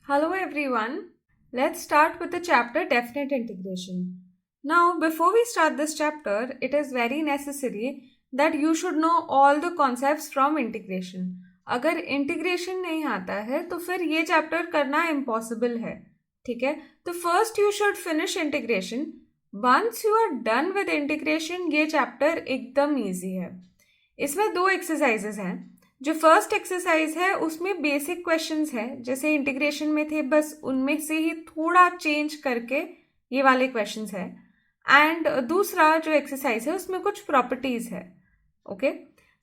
Hello everyone. Let's start with the chapter Definite Integration. Now, before we start this chapter, it is very necessary that you should know all the concepts from integration. अगर integration नहीं आता है तो फिर ये chapter करना impossible है. ठीक है, तो first you should finish integration. Once you are done with integration ये चैप्टर एकदम ईजी है. इसमें 2 एक्सरसाइजेस हैं. जो फर्स्ट एक्सरसाइज है उसमें बेसिक क्वेश्चंस है जैसे इंटीग्रेशन में थे, बस उनमें से ही थोड़ा चेंज करके ये वाले क्वेश्चंस है. एंड दूसरा जो एक्सरसाइज है उसमें कुछ प्रॉपर्टीज है. Okay,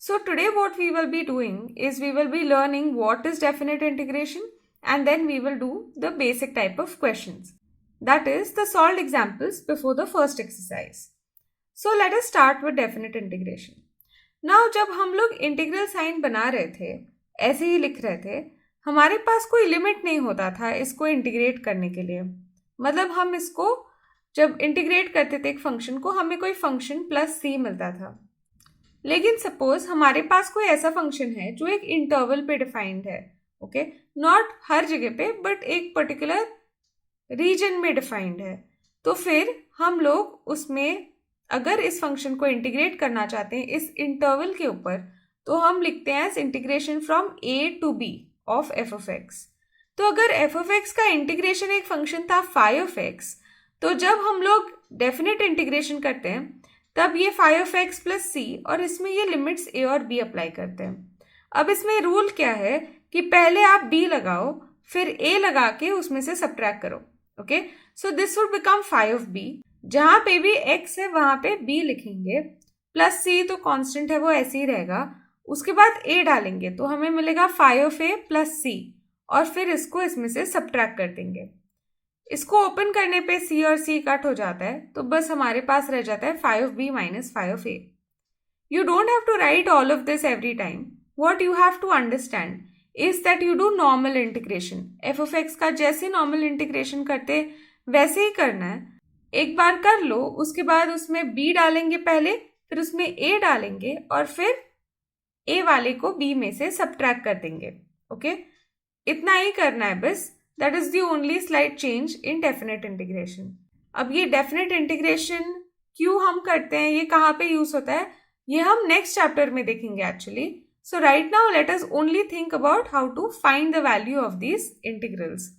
so today what we will be doing is we will be learning what is definite integration and then we will do the basic type of questions. That is the solved examples before the first exercise. So let us start with definite integration. Now जब हम लोग integral sign बना रहे थे, ऐसे ही लिख रहे थे, हमारे पास कोई लिमिट नहीं होता था इसको इंटीग्रेट करने के लिए. मतलब हम इसको जब इंटीग्रेट करते थे एक फंक्शन को, हमें कोई फंक्शन प्लस सी मिलता था. लेकिन सपोज हमारे पास कोई ऐसा फंक्शन है जो एक इंटरवल पे डिफाइंड है. ओके, नॉट हर जगह पे बट एक पर्टिकुलर रीजन में डिफाइंड है. तो फिर हम लोग उसमें अगर इस फंक्शन को इंटीग्रेट करना चाहते हैं इस इंटरवल के ऊपर, तो हम लिखते हैं integration from A to B of F of X. तो अगर एफ ऑफ एक्स का इंटीग्रेशन एक फंक्शन था फाई ऑफ एक्स, तो जब हम लोग डेफिनेट इंटीग्रेशन करते हैं तब ये फाई ऑफ एक्स प्लस सी और इसमें ये लिमिट्स ए और बी अप्लाई करते हैं. अब इसमें रूल क्या है कि पहले आप बी लगाओ फिर ए लगा के उसमें से सब्ट्रैक्ट करो. Okay, so this would become phi of B. जहां पे भी x है वहां पे b लिखेंगे, प्लस c तो कांस्टेंट है वो ऐसे ही रहेगा. उसके बाद a डालेंगे तो हमें मिलेगा phi of a plus c और फिर इसको इसमें से सब्ट्रैक्ट कर देंगे. इसको ओपन करने पे c और c कट हो जाता है तो बस हमारे पास रह जाता है phi of b minus phi of a. You don't have to write all of this every time. What you have to understand is that you do normal integration. F of X का जैसे normal integration करते वैसे ही करना है. एक बार कर लो, उसके बाद उसमें b डालेंगे पहले, फिर उसमें a डालेंगे और फिर a वाले को b में से सब्ट्रैक्ट कर देंगे. ओके, इतना ही करना है बस. That is the only slide change in definite integration. अब ये डेफिनेट इंटीग्रेशन क्यों हम करते हैं, ये कहाँ पे यूज होता है, ये हम नेक्स्ट चैप्टर में देखेंगे actually. So right now let us only think about how to find the value of these integrals.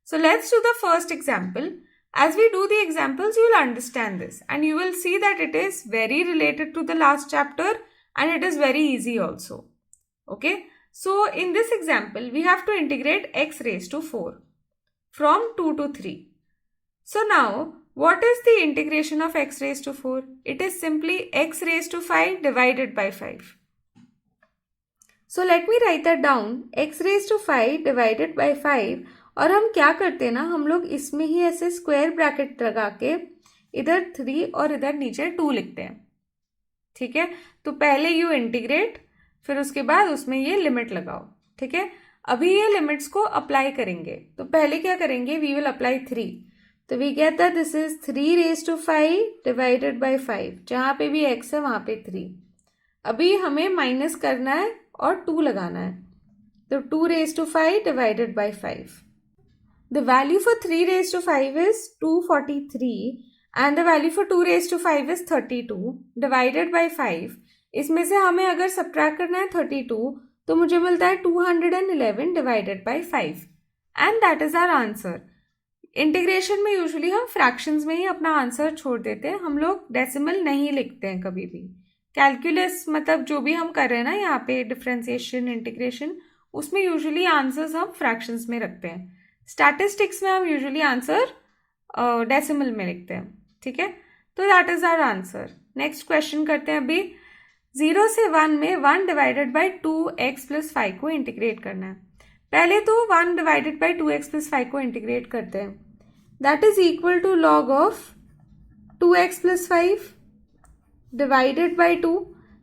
So let's do the first example. As we do the examples, you will understand this and you will see that it is very related to the last chapter and it is very easy also. Okay, so in this example, we have to integrate x raised to 4 from 2 to 3. So now, what is the integration of x raised to 4? It is simply x raised to 5 divided by 5. So let me write that down, x raised to 5 divided by 5. और हम क्या करते हैं ना, हम लोग इसमें ही ऐसे स्क्वायर ब्रैकेट लगा के इधर 3 और इधर नीचे 2 लिखते हैं. ठीक है, तो पहले यू इंटीग्रेट फिर उसके बाद उसमें ये लिमिट लगाओ. ठीक है, अभी ये लिमिट्स को अप्लाई करेंगे. तो पहले क्या करेंगे, वी विल अप्लाई 3. तो we get that this is 3 raised to 5 divided by 5. जहां पे भी x है वहां पे 3. अभी हमें माइनस करना है और 2 लगाना है. तो 2 raised to 5 divided by 5. The value for 3 raised to 5 is 243 and the value for 2 raised to 5 is 32 divided by 5. इसमें से हमें अगर सब्ट्रैक्ट करना है 32 तो मुझे मिलता है 211 divided by 5 and that is our answer. Integration में यूजुअली हम फ्रैक्शंस में ही अपना आंसर छोड़ देते हैं, हम लोग डेसिमल नहीं लिखते हैं कभी भी. कैलकुलस मतलब जो भी हम कर रहे हैं ना यहाँ पे डिफरेंशिएशन इंटीग्रेशन, उसमें यूजुअली आंसर्स हम फ्रैक्शंस में रखते हैं. स्टैटिस्टिक्स में हम यूजुअली आंसर डेसिमल में लिखते हैं. ठीक है, तो that is our answer. Next question करते हैं. अभी 0 से 1 में 1 डिवाइडेड बाई 2x प्लस 5 को इंटीग्रेट करना है. पहले तो 1 डिवाइडेड बाई 2x प्लस 5 को इंटीग्रेट करते हैं. That is equal to log of 2x plus 5 divided by 2.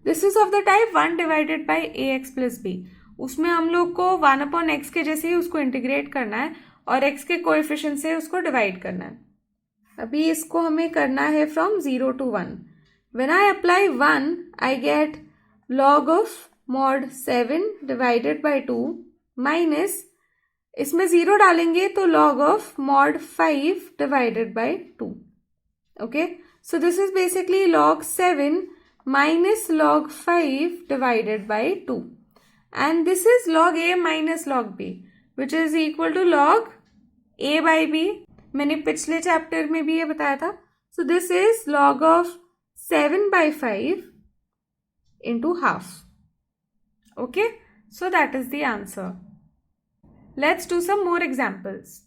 This is of the type 1 divided by ax plus b. उसमें हम लोग को 1 अपॉन एक्स के जैसे ही उसको इंटीग्रेट करना है और x के कोएफिशिएंट से उसको डिवाइड करना है. अभी इसको हमें करना है from 0 to 1. When I apply 1 I get log of mod 7 divided by 2 minus इसमें 0 डालेंगे तो log of mod 5 divided by 2. Okay, so this is basically log 7 minus log 5 divided by 2. And this is log a minus log b, which is equal to log a by b. मैंने पिछले chapter में भी ये बताया था. So this is log of 7 by 5 into half. Okay, so that is the answer. Let's do some more examples.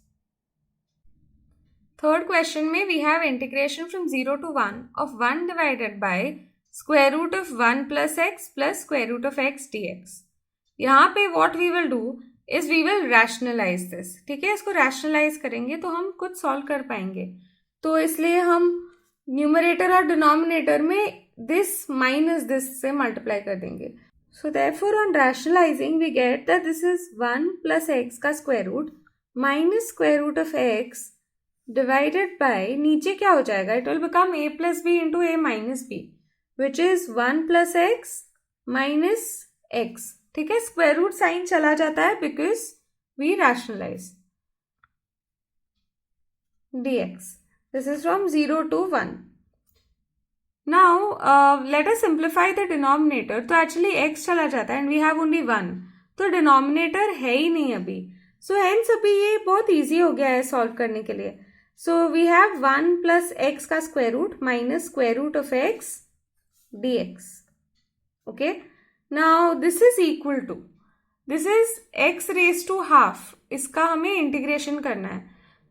Third question में we have integration from 0 to 1 of 1 divided by square root of 1 plus x plus square root of x dx. यहाँ पे what we will do is we will rationalize this. ठीक है, इसको rationalize करेंगे तो हम कुछ solve कर पाएंगे. तो इसलिए हम numerator और denominator में this minus this से multiply कर देंगे. So therefore on rationalizing we get that this is 1 plus x का square root minus square root of x divided by, नीचे क्या हो जाएगा, it will become a plus b into a minus b, which is 1 plus x minus x. ठीक है, square root sign चला जाता है because we rationalize. dx. This is from 0 to 1. Now let us simplify the denominator. तो actually x चला जाता है and we have only 1. तो denominator है ही नहीं अभी. So hence अभी ये बहुत easy हो गया है solve करने के लिए. So we have 1 plus x का square root minus square root of x dx. Okay. Now this is equal to, this is x raised to half. इसका हमें integration करना है.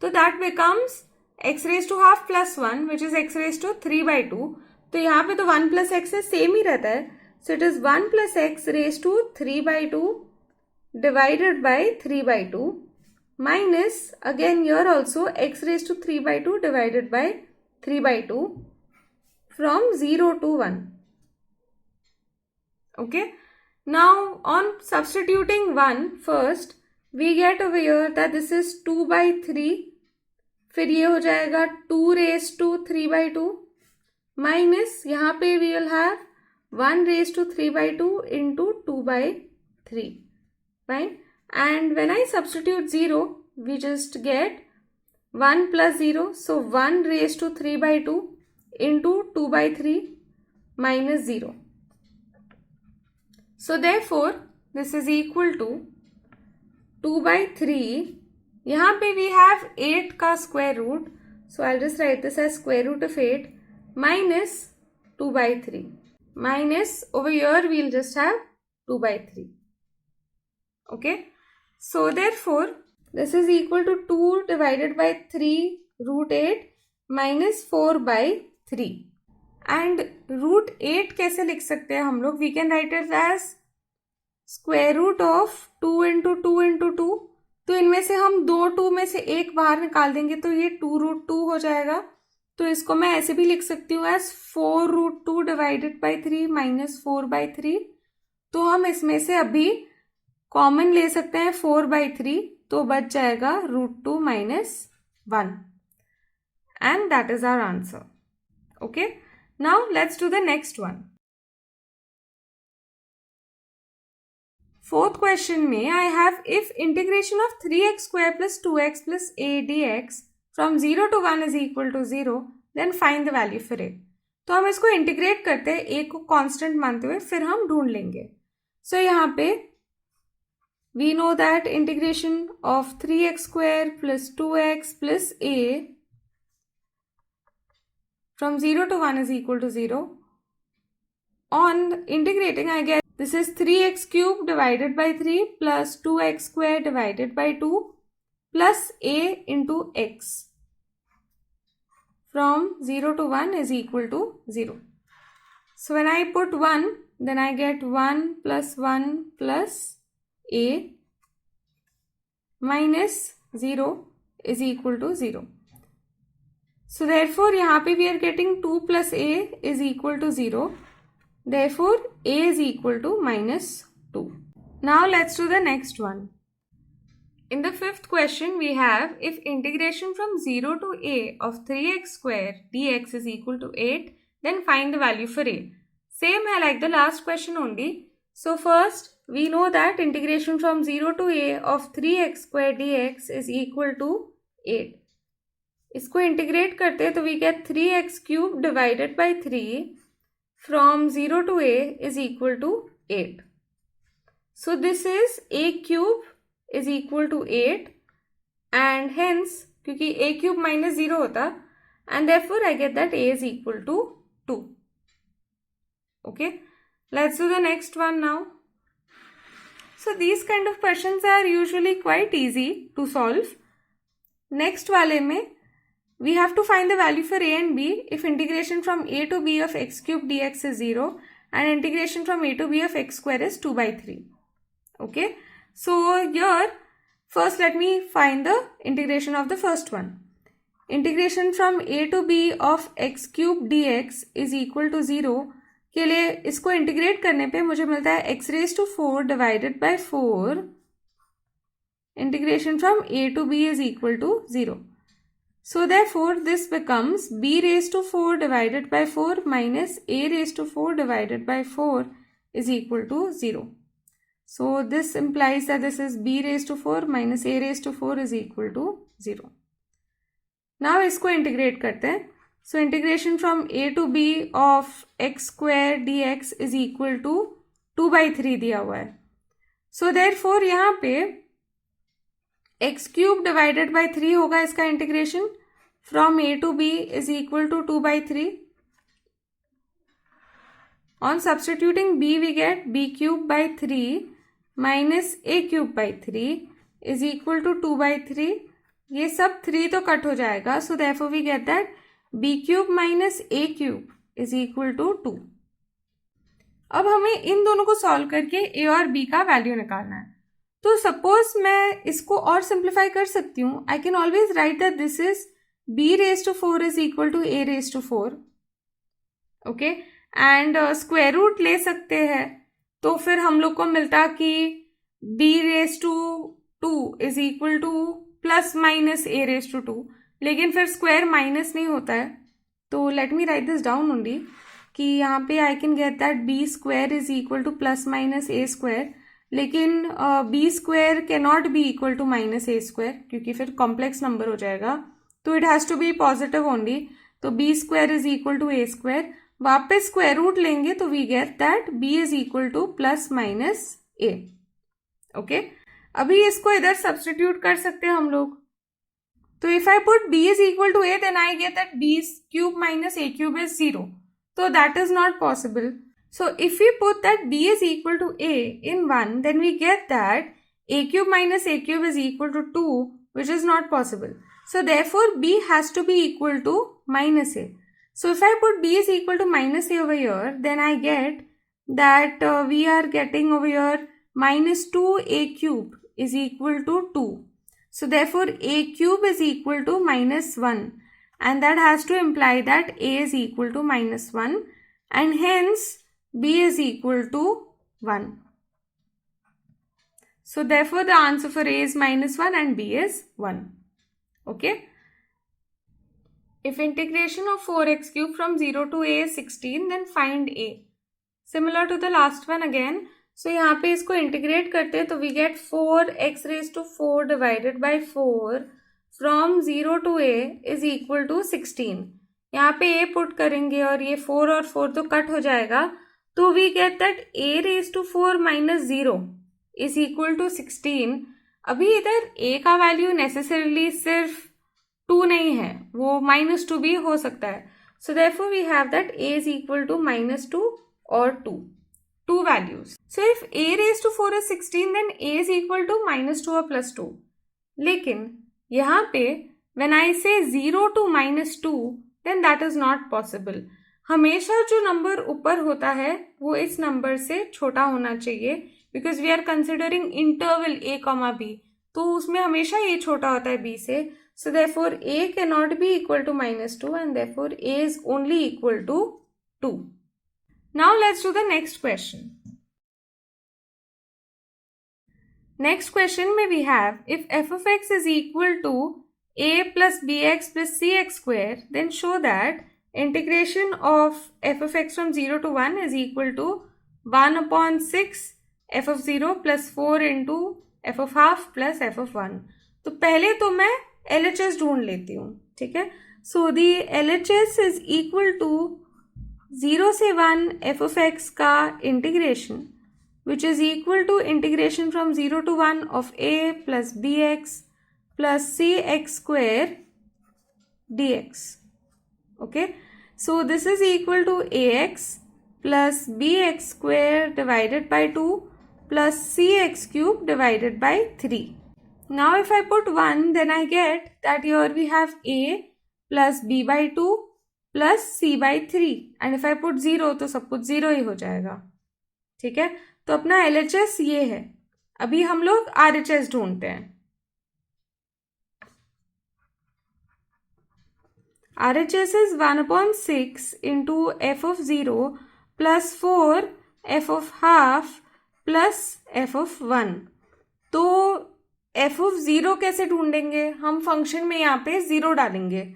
तो that becomes x raised to half plus 1, which is x raised to 3 by 2. तो यहाँ पे तो 1 plus x है, सेम ही रहता है. So it is 1 plus x raised to 3 by 2 divided by 3 by 2 minus, again here also x raised to 3 by 2 divided by 3 by 2 from 0 to 1. Okay. Now on substituting 1 first, we get over here that this is 2 by 3. फिर ये हो जाएगा 2 raised to 3 by 2 minus, यहाँ पे we will have 1 raised to 3 by 2 into 2 by 3. Fine. And when I substitute 0, we just get 1 plus 0. So 1 raised to 3 by 2 into 2 by 3 minus 0. So therefore, this is equal to 2 by 3. यहाँ पे we have 8 का square root. So I'll just write this as square root of 8 minus 2 by 3. Minus, over here we'll just have 2 by 3. Okay. So therefore, this is equal to 2 divided by 3 root 8 minus 4 by 3. And root 8 कैसे लिख सकते हैं हम लोग? We can write it as square root of 2 into 2 into 2. तो इनमें से हम दो 2 में से एक बाहर निकाल देंगे तो ये 2 root 2 हो जाएगा. तो इसको मैं ऐसे भी लिख सकती हूँ as 4 root 2 divided by 3 minus 4 by 3. तो हम इसमें से अभी कॉमन ले सकते हैं 4 by 3, तो बच जाएगा root 2 minus 1. And that is our answer. Okay. Now let's do the next one. Fourth question में I have if integration of 3x square plus 2x plus a dx from 0 to 1 is equal to 0, then find the value for a. तो हम इसको integrate करते हैं, a को constant मानते हुए, फिर हम ढूंढ लेंगे. सो यहाँ पे we know that integration of 3x square plus 2x plus a from 0 to 1 is equal to 0. On integrating, I get this is 3x cube divided by 3 plus 2x square divided by 2 plus a into x from 0 to 1 is equal to 0. So when I put 1, then I get 1 plus 1 plus a minus 0 is equal to 0. So therefore यहाँ पे we are getting 2 plus a is equal to 0. Therefore a is equal to minus 2. Now let's do the next one. In the fifth question we have if integration from 0 to a of 3x square dx is equal to 8, then find the value for a. Same है like the last question only. So first we know that integration from 0 to a of 3x square dx is equal to 8. इसको integrate करते हैं तो we get 3x cube divided by 3 from 0 to a is equal to 8. So this is a cube is equal to 8 and hence क्योंकि a cube minus 0 होता and therefore I get that a is equal to 2. Okay, let's do the next one now. So these kind of questions are usually quite easy to solve. Next वाले में we have to find the value for a and b if integration from a to b of x cube dx is 0 and integration from a to b of x square is 2 by 3. Okay, so here first let me find the integration of the first one. Integration from a to b of x cube dx is equal to 0 के लिए इसको integrate करने पे मुझे मिलता है x raised to 4 divided by 4. Integration from a to b is equal to 0. So therefore this becomes b raised to 4 divided by 4 minus a raised to 4 divided by 4 is equal to 0. So this implies that this is b raised to 4 minus a raised to 4 is equal to 0. Now इसको integrate करते हैं. So integration from a to b of x square dx is equal to 2 by 3 दिया हुआ है. So therefore यहाँ पे x cube divided by 3 होगा इसका integration. From a to b is equal to 2 by 3. On substituting b we get b cube by 3 minus a cube by 3 is equal to 2 by 3. ये सब 3 तो cut हो जाएगा. So therefore we get that b cube minus a cube is equal to 2. अब हमें इन दोनों को solve करके a और b का वैल्यू निकालना है. तो सपोज मैं इसको और सिंप्लीफाई कर सकती हूँ. I can always right that this is b raised to 4 is equal to a raised to 4. Okay, and square root ले सकते हैं तो फिर हम लोग को मिलता कि b raised to 2 is equal to plus minus a raised to 2. लेकिन फिर स्क्वायर माइनस नहीं होता है. तो let me write this down only कि यहाँ पे I can get that B square is equal to plus minus A square. लेकिन B square can not be equal to minus A square क्योंकि फिर कॉम्प्लेक्स नंबर हो जाएगा. तो it has to be positive only. तो B square is equal to A square. वापस square root लेंगे तो we get that B is equal to plus minus A. Okay, अभी इसको इधर सब्सटीट्यूट कर सकते हैं हम लोग. तो if I put b is equal to a then I get that b cube minus a cube is 0. So that is not possible. So if we put that b is equal to a in 1 then we get that a cube minus a cube is equal to 2 which is not possible. So therefore b has to be equal to minus a. So if I put b is equal to minus a over here then I get that we are getting over here minus 2a cube is equal to 2. So therefore a cube is equal to minus 1 and that has to imply that a is equal to minus 1 and hence b is equal to 1. So therefore the answer for a is minus 1 and b is 1. Okay. If integration of 4x cube from 0 to a is 16 then find a. Similar to the last one again. So यहाँ पे इसको integrate करते हैं तो we get 4x raised to 4 divided by 4 from 0 to a is equal to 16. यहाँ पे a put करेंगे और ये 4 और 4 तो कट हो जाएगा. तो we get that a raised to 4 minus 0 is equal to 16. अभी इधर a का वैल्यू नेसेसरीली सिर्फ 2 नहीं है, वो -2 भी हो सकता है. So therefore we have that a is equal to -2 or 2. Two values. So if a raised to 4 is 16 then a is equal to -2 or +2. लेकिन यहाँ पे when I say 0 to -2 then that is not possible. हमेशा जो number ऊपर होता है वो इस नंबर से छोटा होना चाहिए because we are considering interval a, b. तो उसमें हमेशा a छोटा होता है b से. So therefore a cannot be equal to -2 and therefore a is only equal to 2. Now let's do the next question. Next question may we have if f of x is equal to a plus bx plus cx square then show that integration of f of x from 0 to 1 is equal to 1 upon 6 F of 0 plus 4 into F of half plus F of 1. तो पहले तो मैं LHS ढूंढ लेती हूँ. ठीक है. सो दी LHS is equal to 0 से 1 एफ ऑफ एक्स का integration which is equal to integration from 0 to 1 of a plus bx plus cx square dx. Okay, so this is equal to ax plus bx square divided by 2 plus cx cube divided by 3. Now if I put 1, then I get that here we have a plus b by 2 plus c by 3, and if I put 0 तो सब कुछ 0 ही हो जाएगा. ठीक है. तो अपना LHS ये है. अभी हम लोग RHS ढूंढते हैं. RHS is 1/6 into f of 0 plus 4 f of half plus f of 1. तो f of 0 कैसे ढूंढेंगे? हम फंक्शन में यहाँ पे 0 डालेंगे.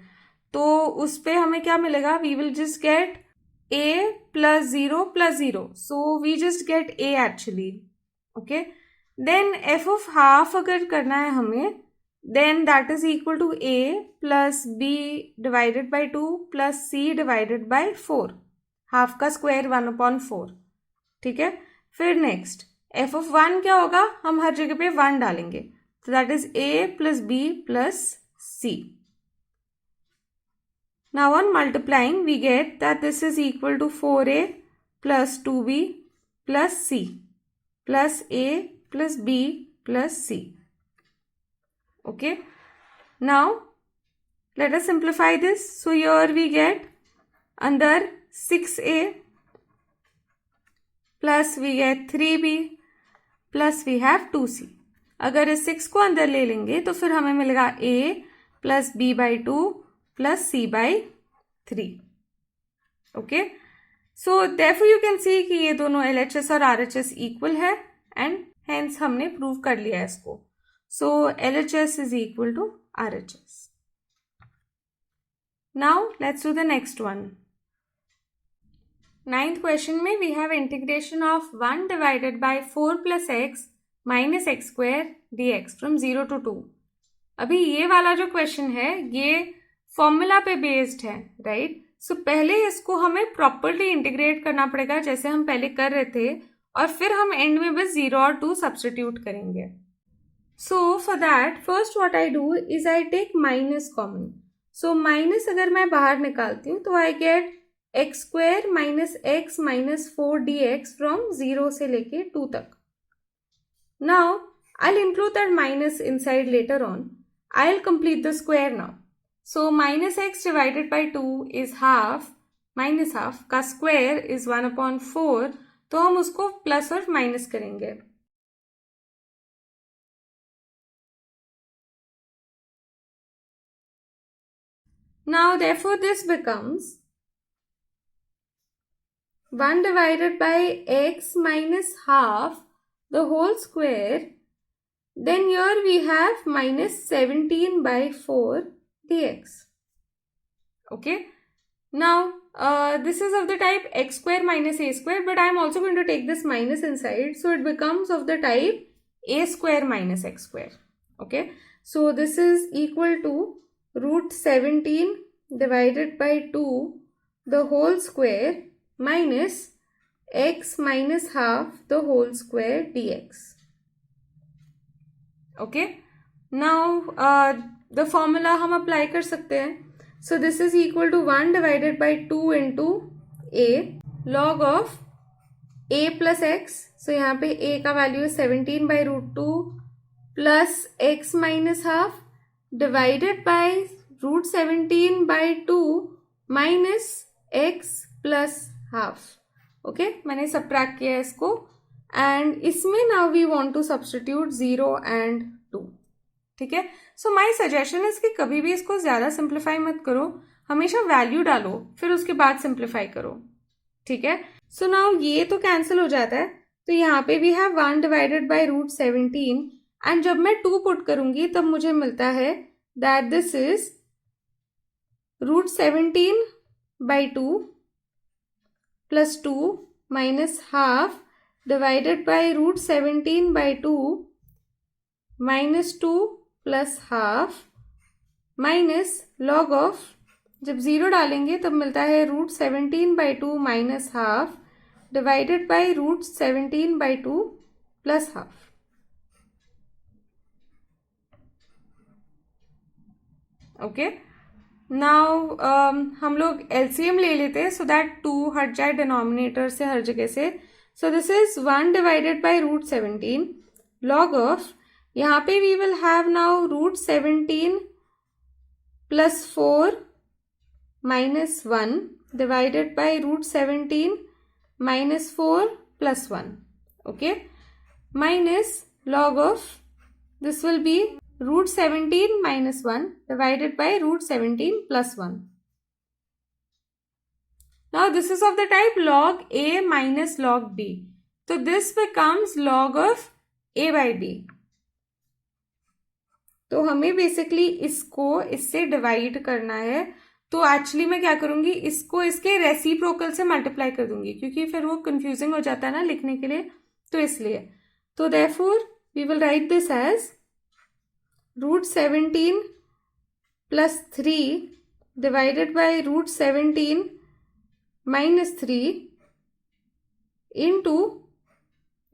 तो उस पे हमें क्या मिलेगा? We will just get a plus 0 plus 0. So we just get a actually. Okay. Then f of half अगर करना है हमें, then that is equal to a plus b divided by 2 plus c divided by 4. Half का square 1/4. ठीक है. फिर next f of 1 क्या होगा? हम हर जगह पे 1 डालेंगे. तो that is a plus b plus c. Now on multiplying, we get that this is equal to 4a plus 2b plus c plus a plus b plus c. Okay. Now let us simplify this. So here we get under 6a plus we get 3b plus we have 2c. अगर इस 6 को अंदर ले लेंगे तो फिर हमें मिलेगा a plus b by 2 plus c by 3. Okay. So therefore you can see कि ये दोनों LHS और RHS equal है and hence हमने prove कर लिया है इसको. So LHS is equal to RHS. Now let's do the next one. 9th question में we have integration of 1 divided by 4 plus x minus x square dx from 0 to 2. अभी ये वाला जो क्वेश्चन है ये फॉर्मूला पे बेस्ड है, right. सो पहले इसको हमें प्रॉपरली इंटीग्रेट करना पड़ेगा जैसे हम पहले कर रहे थे, और फिर हम एंड में बस 0 और 2 सब्स्टिट्यूट करेंगे. So for that first what I do is I take minus common. So minus अगर मैं बाहर निकालती हूँ तो I get X square minus X minus 4 dx from 0 से लेके 2 तक. Now I will include that minus inside later on. I will complete the square now. So minus x divided by 2 is half, minus half का square is 1/4. तो हम उसको plus और minus करेंगे. Now therefore this becomes 1 divided by x minus half the whole square. Then here we have minus 17 by 4 dx. Okay. Now this is of the type x square minus a square, but I am also going to take this minus inside, so it becomes of the type a square minus x square. Okay. So this is equal to root 17 divided by 2 the whole square minus x minus half the whole square dx. Okay. Now the formula हम apply कर सकते हैं. So this is equal to 1 divided by 2 into a log of a plus x. So यहाँ पे a का value है 17 by root 2 plus x minus half divided by root 17 by 2 minus x plus half. Okay, मैंने subtract किया है इसको, and इसमें now we want to substitute 0 and 2. ठीक है. सो माई सजेशन इज कि कभी भी इसको ज्यादा सिंप्लीफाई मत करो, हमेशा वैल्यू डालो फिर उसके बाद सिंप्लीफाई करो. ठीक है. सो नाउ ये तो कैंसिल हो जाता है, तो यहाँ पे भी है 1 डिवाइडेड बाई रूट 17, एंड जब मैं 2 पुट करूंगी तब मुझे मिलता है that this is root 17 by 2 plus 2 minus half divided by root 17 by 2 minus 2 plus half minus log of, जब ज़ीरो डालेंगे तब मिलता है root 17 by 2 minus half divided by root 17 by 2 plus half. Okay, now हम लोग LCM ले लेते हैं सो दैट 2 हट जाए डिनोमिनेटर से हर जगह से. So this is 1 divided by root 17 log of, यहाँ पे we will have now root 17 plus 4 minus 1 divided by root 17 minus 4 plus 1. Okay, minus log of, this will be root 17 minus 1 divided by root 17 plus 1. Now this is of the type log a minus log b. So this becomes log of a by b. तो हमें basically इसको इससे divide करना है. तो actually मैं क्या करूंगी, इसको इसके रेसिप्रोकल से मल्टीप्लाई कर दूंगी क्योंकि फिर वो कंफ्यूजिंग हो जाता है ना लिखने के लिए, तो इसलिए. तो therefore we will write this as root 17 plus 3 divided by root 17 minus 3 into,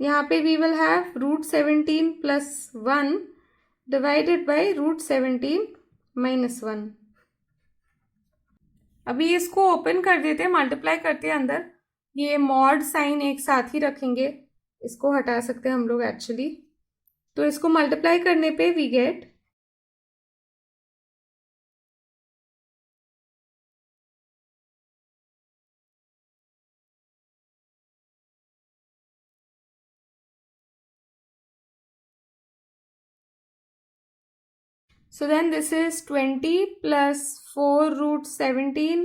यहाँ पे we will have root 17 plus 1 divided by root 17 minus 1. अभी इसको ओपन कर देते हैं, मल्टीप्लाई करते हैं अंदर. ये मॉड साइन एक साथ ही रखेंगे, इसको हटा सकते हैं हम लोग एक्चुअली. तो इसको मल्टीप्लाई करने पे we get so then this is 20 plus 4 root 17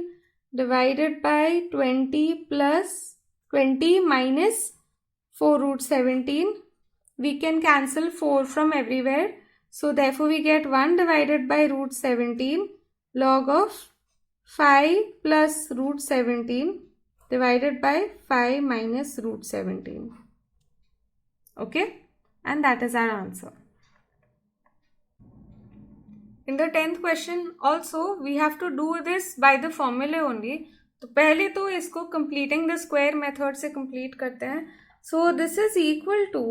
divided by 20 plus 20 minus 4 root 17. We can cancel 4 from everywhere. So therefore we get 1 divided by root 17 log of 5 plus root 17 divided by 5 minus root 17. Okay, and that is our answer. In the 10th question also we have to do this by the formula only. तो पहले तो इसको completing the square method से complete करते हैं. So this is equal to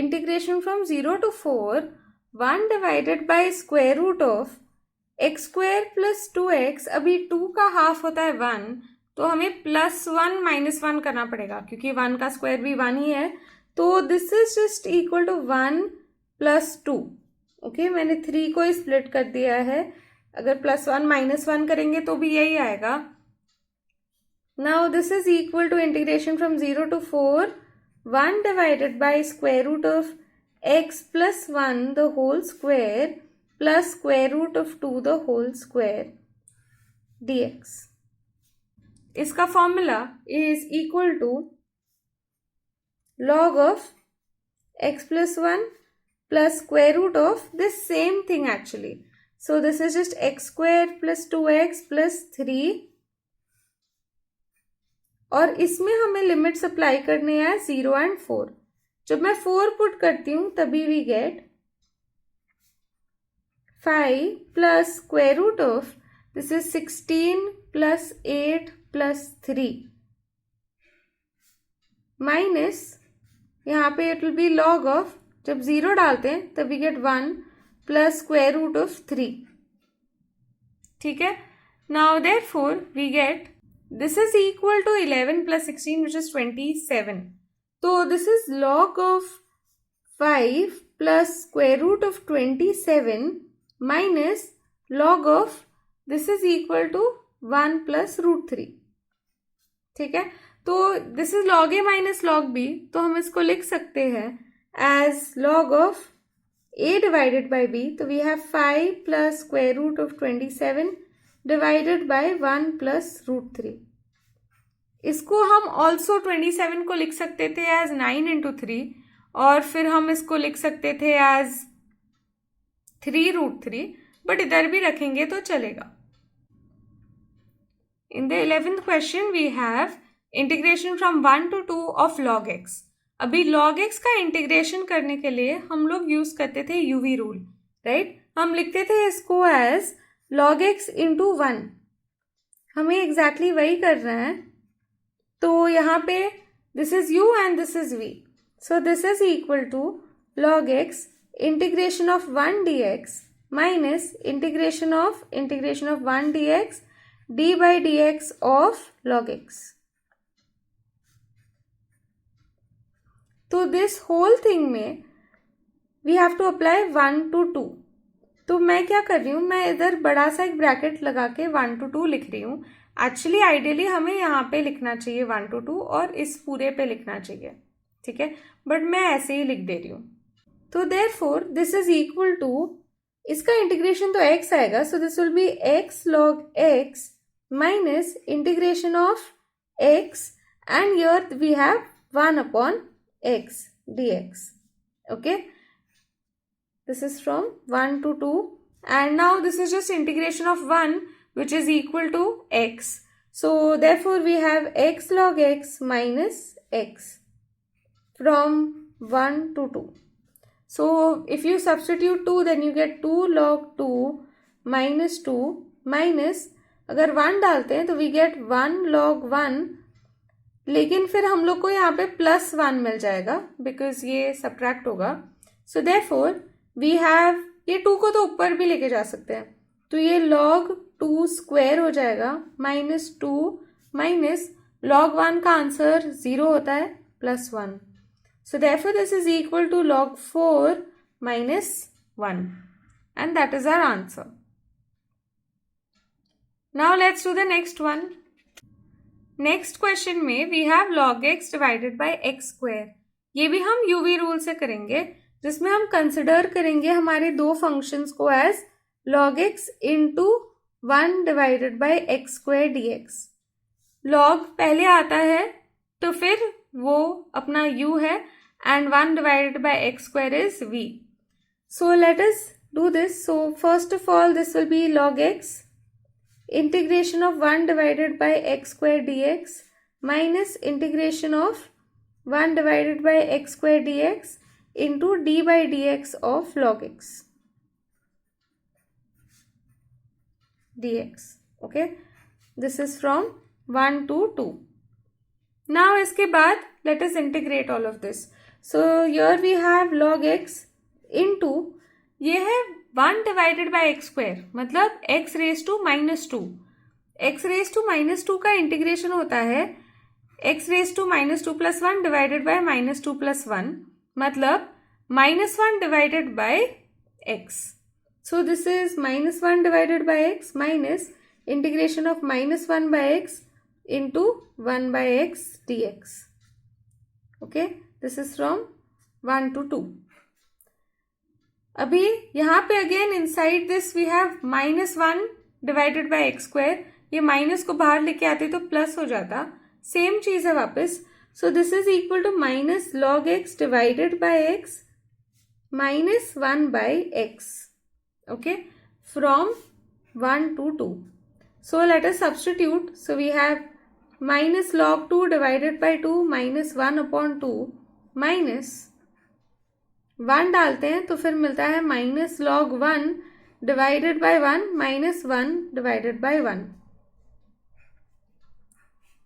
integration from 0 to 4 1 divided by square root of x square plus 2x. अभी 2 का half होता है 1, तो हमें प्लस 1 माइनस 1 करना पड़ेगा क्योंकि 1 का स्क्वायर भी 1 ही है. तो this is just equal to 1 plus 2. Okay, मैंने 3 को स्प्लिट कर दिया है. अगर प्लस 1 माइनस 1 करेंगे तो भी यही आएगा. Now this is equal to integration from 0 to 4 1 divided by square root of x plus 1 the whole square plus square root of 2 the whole square dx. इसका formula is equal to log of x plus 1 plus square root of this same thing actually. So this is just x square plus 2x plus 3 और इसमें हमें limit apply करनी है 0 and 4. जब मैं 4 put करती हूँ तभी we get 5 plus square root of this is 16 plus 8 plus 3 minus, यहाँ पे it will be log of, जब 0 डालते हैं तब we get 1 plus square root of 3. ठीक है, now therefore we get this is equal to 11 plus 16 which is 27. तो this is log of 5 plus square root of 27 minus log of this is equal to 1 plus root 3. ठीक है, तो this is log A minus log B. तो हम इसको लिख सकते हैं as log of a divided by b. तो we have 5 plus square root of 27 divided by 1 plus root 3. इसको हम also 27 को लिख सकते थे as 9 into 3 और फिर हम इसको लिख सकते थे as 3 root 3, बट इधर भी रखेंगे तो चलेगा. In the 11th question we have integration from 1 to 2 of log x. अभी log x का इंटीग्रेशन करने के लिए हम लोग यूज करते थे यूवी रूल, राइट? हम लिखते थे इसको एज log x इंटू 1. हमें एग्जैक्टली वही करना है. तो यहाँ पे this is u and this is v. So this is equal to log x integration of 1 dx minus integration of 1 dx d by dx of log x. तो this whole thing में we have to apply 1 to 2. तो मैं क्या कर रही हूँ, मैं इधर बड़ा सा एक ब्रैकेट लगा के 1 to 2 लिख रही हूँ. एक्चुअली आइडियली हमें यहाँ पे लिखना चाहिए 1 to 2 और इस पूरे पे लिखना चाहिए, ठीक है, बट मैं ऐसे ही लिख दे रही हूँ. तो therefore this is equal to, इसका इंटीग्रेशन तो x आएगा, so this will be x log x minus integration of x and here we have 1 upon x dx. Okay, this is from 1 to 2 and now this is just integration of 1 which is equal to x. So therefore we have x log x minus x from 1 to 2. So if you substitute 2 then you get 2 log 2 minus 2 minus, अगर 1 डालते हैं तो we get 1 log 1, लेकिन फिर हम लोग को यहाँ पे प्लस 1 मिल जाएगा बिकॉज ये सब्ट्रैक्ट होगा. सो देयरफॉर वी हैव, ये 2 को तो ऊपर भी लेके जा सकते हैं, तो ये log 2 स्क्वायर हो जाएगा माइनस 2 माइनस log 1 का आंसर 0 होता है plus 1. So therefore this is equal to log 4 minus 1 and that is our answer. Now let's do the next one. Next question में we have log x divided by x square. ये भी हम UV rule से करेंगे जिसमें हम consider करेंगे हमारे दो फंक्शंस को as log x into 1 divided by x square dx. log पहले आता है तो फिर वो अपना u है and 1 divided by x square is v. So let us do this. So first of all this will B log x integration of 1 divided by x square dx minus integration of 1 divided by x square dx into d by dx of log x dx. Okay, this is from 1 to 2. Now इसके बाद let us integrate all of this. So here we have log x into, ये है 1 divided by x square, मतलब x raised to minus 2. x raised to minus 2 का integration होता है x raised to minus 2 plus 1 divided by minus 2 plus 1, मतलब minus 1 divided by x. So this is minus 1 divided by x minus integration of minus 1 by x into 1 by x dx. Okay, this is from 1 to 2. अभी यहाँ पे again inside this we have minus 1 divided by x square. ये minus को बाहर लेके आते तो plus हो जाता, सेम चीज है वापस. So this is equal to minus log x divided by x minus 1 by x. Okay, from 1 to 2. So let us substitute. So we have minus log 2 divided by 2 minus 1 upon 2 minus 1 डालते हैं तो फिर मिलता है minus log 1 divided by 1 minus 1 divided by 1.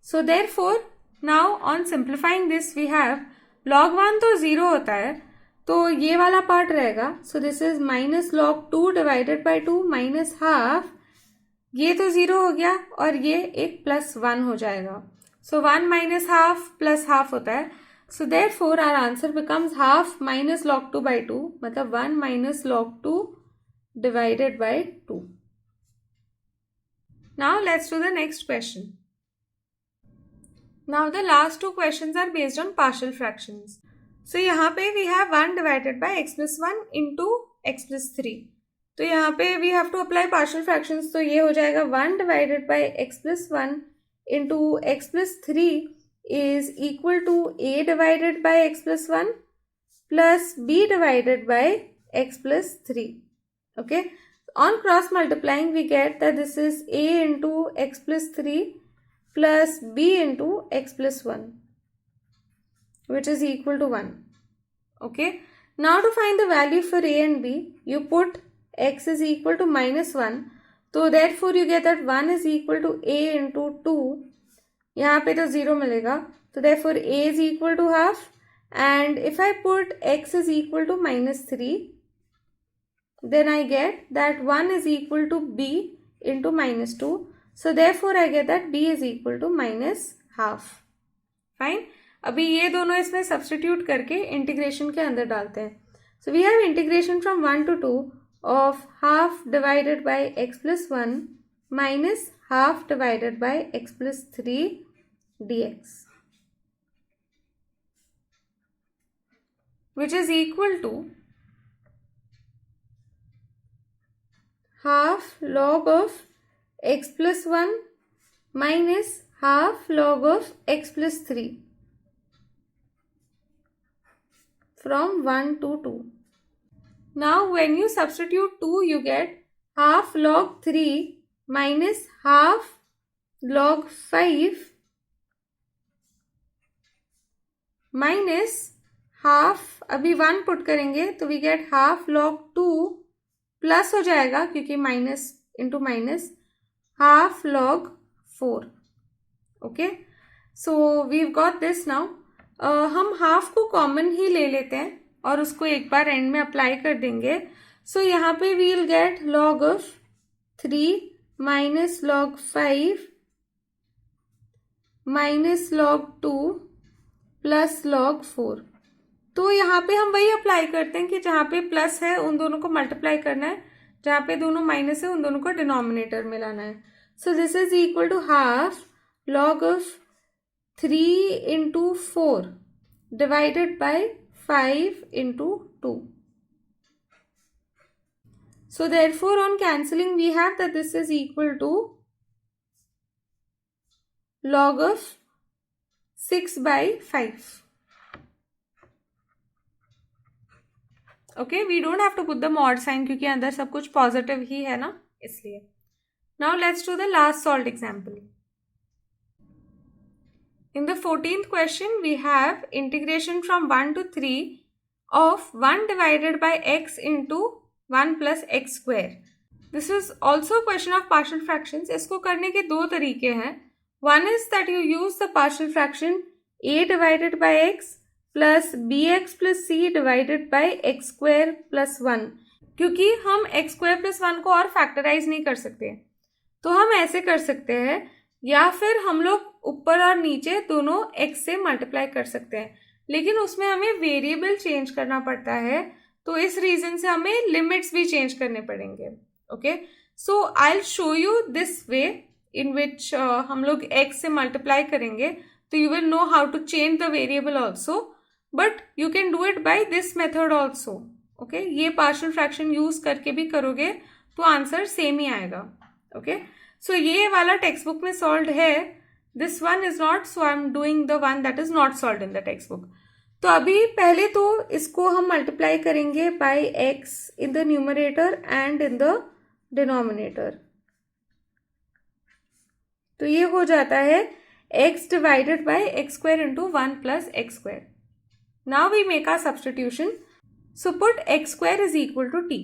So therefore now on simplifying this we have log 1 तो 0 होता है तो ये वाला पार्ट रहेगा. सो this is minus log 2 divided by 2 minus half. ये तो 0 हो गया और ये एक प्लस 1 हो जाएगा. सो 1 माइनस हाफ प्लस हाफ होता है. So therefore our answer becomes half minus log 2 by 2, मतलब 1 minus log 2 divided by 2. Now let's do the next question. Now the last two questions are based on partial fractions. So यहाँ पे we have 1 divided by x plus 1 into x plus 3. तो यहाँ पे we have to apply partial fractions. तो ये हो जाएगा 1 divided by x plus 1 into x plus 3 is equal to a divided by x plus 1 plus b divided by x plus 3. Okay, on cross multiplying we get that this is a into x plus 3 plus b into x plus 1. which is equal to 1. Okay. Now to find the value for a and b, you put x is equal to minus 1. So therefore you get that 1 is equal to a into 2. यहाँ पे तो 0 मिलेगा. So therefore a is equal to half. And if I put x is equal to minus 3, then I get that 1 is equal to b into minus 2. So therefore I get that b is equal to minus half. Fine. अभी ये दोनों इसमें substitute करके integration के अंदर डालते हैं. So we have integration from 1 to 2 of half divided by x plus 1 minus half divided by x plus 3 dx, which is equal to half log of x plus 1 minus half log of x plus 3 from 1 to 2. Now when you substitute 2, you get half log 3 minus half log 5 minus half, अभी 1 put करेंगे तो we get half log 2 plus हो जाएगा क्योंकि minus into minus half log 4. Okay, so we've got this. Now हम half को common ही ले लेते हैं और उसको एक बार एंड में अप्लाई कर देंगे. सो यहाँ पे we will get log of 3 minus log 5 minus log 2 plus log 4. तो यहाँ पे हम वही अप्लाई करते हैं कि जहाँ पे प्लस है उन दोनों को मल्टीप्लाई करना है, जहाँ पे दोनों माइनस है उन दोनों को डिनोमिनेटर में लाना है. So this is equal to half log of 3 into 4 divided by 5 into 2. So therefore on cancelling we have that this is equal to log of 6 by 5. Okay, we don't have to put the mod sign क्योंकि अंदर सब कुछ positive ही है ना, इसलिए. Now let's do the last solved example. In the 14th question, we have integration from 1 to 3 of 1 divided by x into 1 plus x square. This is also a question of partial fractions. इसको करने के दो तरीके हैं. One is that you use the partial fraction a divided by x plus bx plus c divided by x square plus 1. क्योंकि हम x square plus 1 को और फैक्टराइज नहीं कर सकते, तो हम ऐसे कर सकते हैं, या फिर हम लोग ऊपर और नीचे दोनों x से मल्टीप्लाई कर सकते हैं, लेकिन उसमें हमें वेरिएबल चेंज करना पड़ता है, तो इस रीजन से हमें लिमिट्स भी चेंज करने पड़ेंगे. Okay, so I will show you this way in which हम लोग x से मल्टीप्लाई करेंगे, तो you will know how to change the variable also, but you can do it by this method also. Okay, ये partial fraction use करके भी करोगे तो आंसर सेम ही आएगा. ओके, सो ये वाला टेक्स्ट बुक में सॉल्व है, this one is not, so I am doing the one that is not solve in the text book. तो अभी पहले तो इसको हम मल्टीप्लाई करेंगे by x in the numerator and in the denominator. तो ये हो जाता है x divided by x square into 1 plus x square. Now we make our substitution. So put x square is equal to t.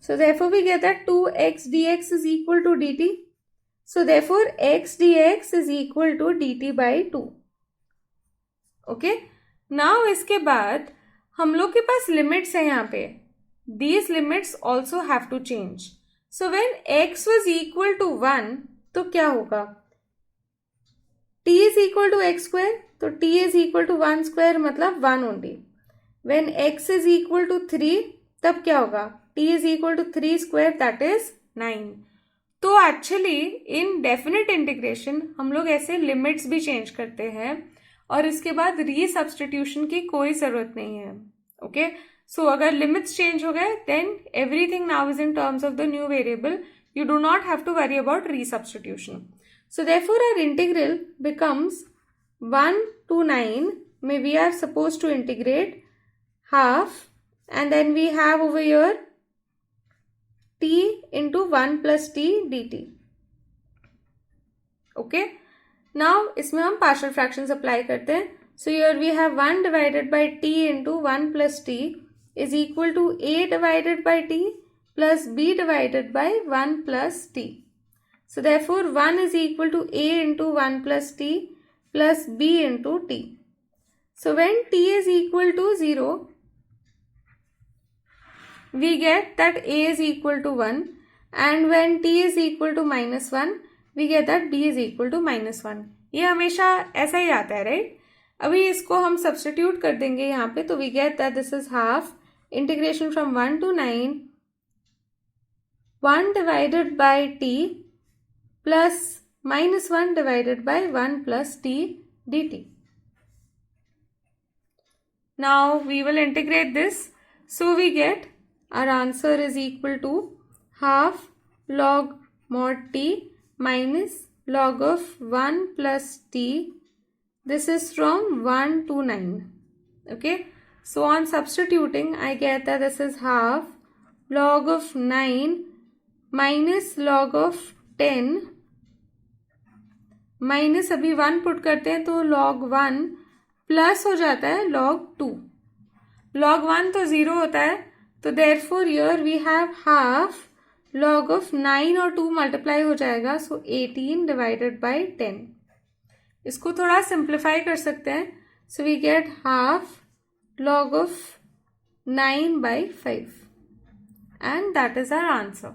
So therefore we get that 2x dx is equal to dt. So therefore x dx is equal to dt by 2. Okay. Now इसके बाद हम लोग के पास limits है यहाँ पे. These limits also have to change. So when x was equal to 1, तो क्या होगा? t is equal to x square, तो t is equal to 1 square मतलब 1 only. When x is equal to 3, तब क्या होगा? t is equal to 3 square, that is 9. तो actually in definite integration हम लोग ऐसे लिमिट्स भी चेंज करते हैं और इसके बाद रीसब्स्टिट्यूशन की कोई ज़रूरत नहीं है. ओके, सो अगर लिमिट्स चेंज हो गए then everything now is in terms of the new variable. You do not have to worry about resubstitution. So therefore our integral becomes 1 to 9 में we are suppose to integrate half and then we have over here t into 1 plus t dt. Okay, now इसमें हम partial fractions apply करते हैं. So here we have 1 divided by t into 1 plus t is equal to a divided by t plus b divided by 1 plus t. So therefore 1 is equal to a into 1 plus t plus b into t. So when t is equal to 0, we get that a is equal to 1, and when t is equal to minus 1, we get that b is equal to minus 1. ये हमेशा ऐसा ही आता है, right? अभी इसको हम substitute कर देंगे यहाँ पे, तो we get that this is half integration from 1 to 9 1 divided by t plus minus 1 divided by 1 plus t dt. Now we will integrate this. So we get our answer is equal to half log mod t minus log of 1 plus t. This is from 1 to 9. Okay. So on substituting, I get that this is half log of 9 minus log of 10 minus अभी 1 put करते हैं तो log 1 plus हो जाता है log 2. log 1 तो 0 होता है, तो therefore here we have half log of 9 और 2 मल्टीप्लाई हो जाएगा, so 18 divided by 10. इसको थोड़ा सिंप्लीफाई कर सकते हैं, so we get half log of 9 by 5 and that is our answer.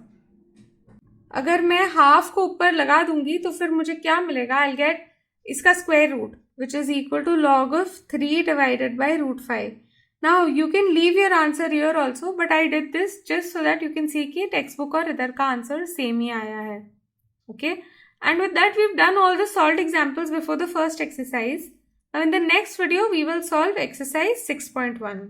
अगर मैं हाफ को ऊपर लगा दूंगी तो फिर मुझे क्या मिलेगा? I'll get इसका square root which is equal to log of 3 divided by root 5. Now you can leave your answer here also, but I did this just so that you can see कि textbook और इधर का answer same ही आया है. Okay, and with that we've done all the solved examples before the first exercise. Now in the next video we will solve exercise 6.1.